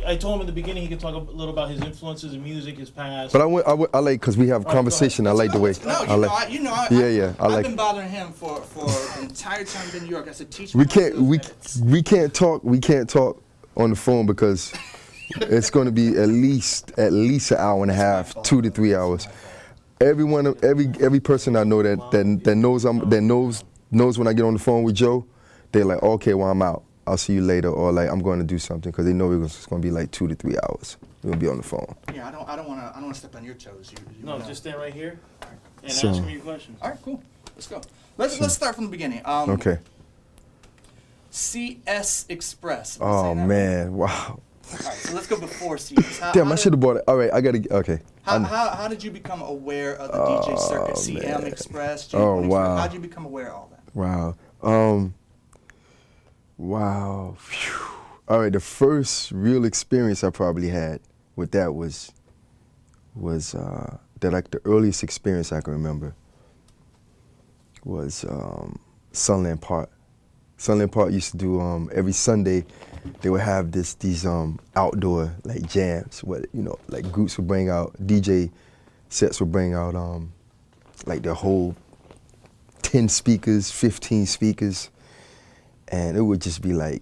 I told him in the beginning he could talk a little about his influences in music, his past. But I like, because we have conversation. I like the way. I've been bothering him for the entire time I've been in New York. I said, teach me. We can't talk on the phone because it's going to be at least an hour and a half, 2 to 3 hours. Every person I know that knows when I get on the phone with Joe, they're like, okay, well, I'm out. I'll see you later, or like I'm going to do something, because they know it's going to be like 2 to 3 hours. We'll be on the phone. Yeah, I don't want to step on your toes. No, just stand right here and ask me your questions. All right, cool. Let's go. Let's start from the beginning. Okay. CS Express. Oh man, wow. All right, so let's go before CS. Damn, I should have bought it. All right, I gotta. Okay. How did you become aware of the DJ circuit? CM Express. Oh Express. wow. How did you become aware of all that? Wow. Wow. Phew. All right, the first real experience I probably had with that was that, like, the earliest experience I can remember was Sunland Park. Sunland Park used to do every Sunday. They would have these outdoor like jams, where like groups would bring out, DJ sets would bring out like their whole 10 speakers, 15 speakers. And it would just be like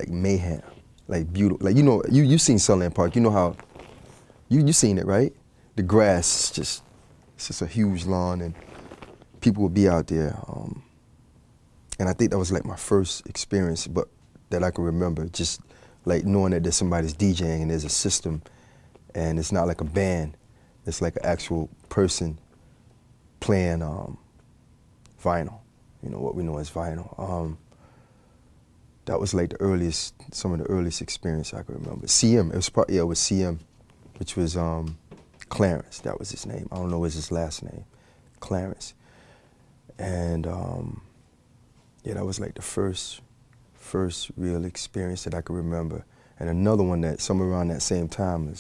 mayhem, like beautiful. Like, you seen Sunland Park. You know how, you seen it, right? The grass it's just a huge lawn, and people would be out there. And I think that was like my first experience, but that I can remember, just like knowing that there's somebody's DJing and there's a system, and it's not like a band. It's like an actual person playing vinyl, what we know as vinyl. That was like some of the earliest experience I can remember. CM, it was CM, which was Clarence, that was his name. I don't know what's his last name, Clarence. And that was like the first real experience that I could remember. And another one that somewhere around that same time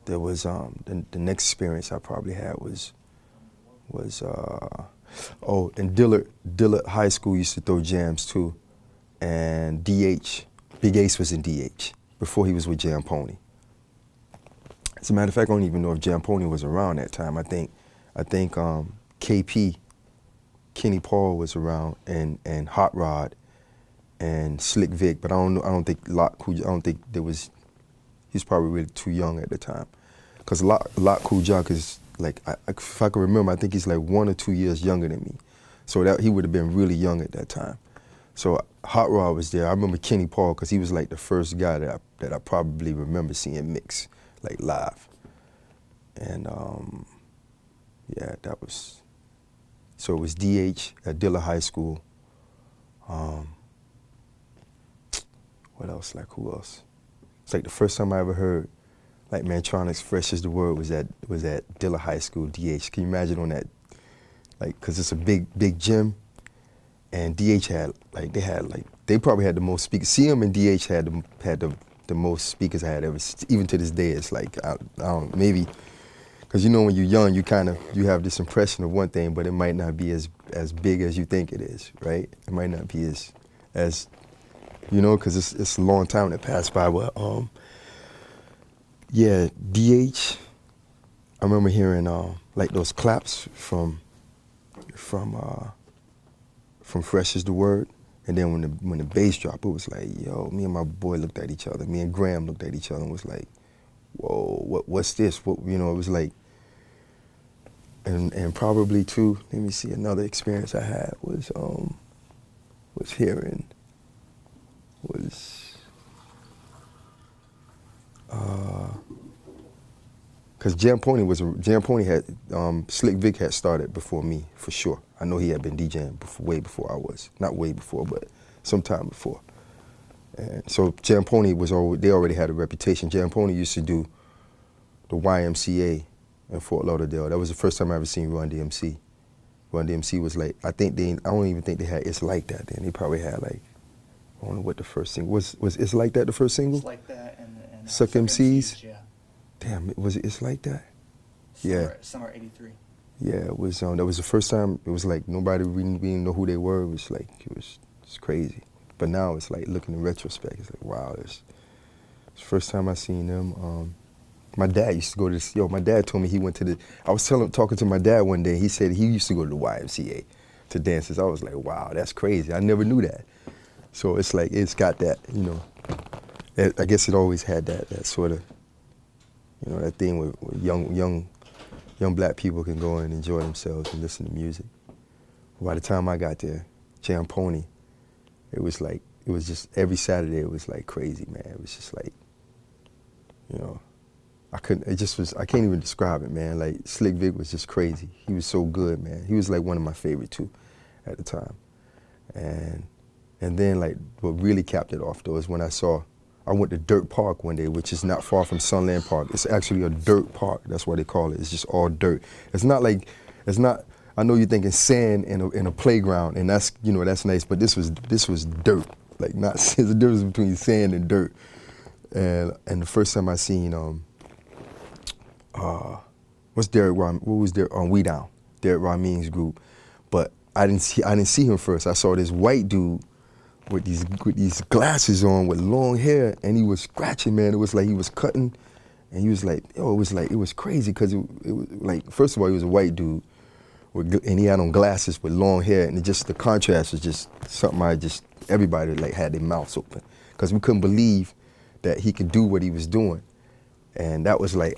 the next experience I probably had was and Dillard High School used to throw jams too. And DH, Big Ace was in DH before he was with Jam Pony. As a matter of fact, I don't even know if Jam Pony was around that time. I think KP, Kenny Paul was around, and Hot Rod, and Slick Vic. But I don't think he's probably really too young at the time. Because Lot Cool Jock is like, if I can remember, I think he's like 1 or 2 years younger than me. So that he would have been really young at that time. So Hot Rod was there. I remember Kenny Paul, because he was like the first guy that I probably remember seeing mix, like live. And that was, so it was DH at Dillard High School. What else, like who else? It's like the first time I ever heard like Mantronic's Fresh Is the Word was at Dillard High School, DH. Can you imagine on that, like, cause it's a big gym. And DH they probably had the most speakers. CM and DH had the most speakers I had ever. Even to this day, it's like I don't, maybe, because when you're young, you have this impression of one thing, but it might not be as big as you think it is, right? It might not be as because it's a long time that passed by. But DH. I remember hearing like those claps from Fresh Is the Word, and then when the bass dropped, it was like, yo, me and my boy looked at each other. Me and Graham looked at each other and was like, whoa, what's this? It was like, and probably too. Let me see, another experience I had was hearing because Jam Pony had Slick Vic had started before me, for sure. I know he had been DJing way before I was. Not way before, but sometime before. And so Jam Pony they already had a reputation. Jam Pony used to do the YMCA in Fort Lauderdale. That was the first time I ever seen Run DMC. Run DMC was like, I don't even think they had It's Like That then. They probably had like, I don't know what the first single was. Was It's Like That the first single? It's Like That and Suck MCs? Yeah. Damn, was it It's Like That? Summer '83. Yeah, it was. That was the first time. It was like nobody really didn't know who they were. It was it's crazy. But now it's like looking in retrospect, it's like wow, it's First time I seen them. My dad used to go to this. My dad told me he went to the. I was talking to my dad one day. He said he used to go to the YMCA to dances. I was like, wow, that's crazy. I never knew that. So it's like it's got that, you know. I guess it always had that sort of, you know, that thing where young black people can go and enjoy themselves and listen to music. By the time I got there, Jam Pony, it was just every Saturday it was like crazy, man. It was just like, you know, I can't even describe it, man. Like Slick Vic was just crazy. He was so good, man. He was like one of my favorite too at the time. And then like what really capped it off though is when I went to Dirt Park one day, which is not far from Sunland Park. It's actually a dirt park. That's what they call it. It's just all dirt. It's not. I know you're thinking sand in a playground, and that's, you know, that's nice. But this was dirt. Like not. There's a difference between sand and dirt. And the first time I seen what's Derek Ramin? What was there on We Down? Derek Ramin's group. But I didn't see him first. I saw this white dude with these glasses on with long hair, and he was scratching, man. It was like he was cutting, and he was like, it was crazy because it was like, first of all, he was a white dude, and he had on glasses with long hair, and the contrast was just something everybody like had their mouths open because we couldn't believe that he could do what he was doing, and that was like,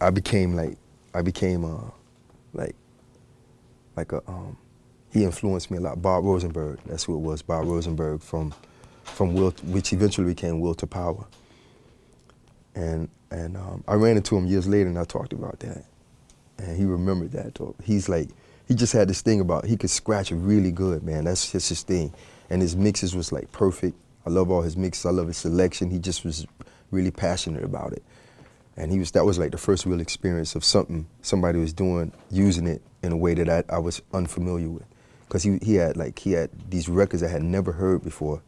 he influenced me a lot. Bob Rosenberg, that's who it was, Bob Rosenberg from which eventually became Will to Power. And I ran into him years later and I talked about that. And he remembered that. He's like, he just had this thing about, he could scratch really good, man. That's just his thing. And his mixes was like perfect. I love all his mixes. I love his selection. He just was really passionate about it. And that was like the first real experience of somebody was using it in a way that I was unfamiliar with. Because he had these records I had never heard before.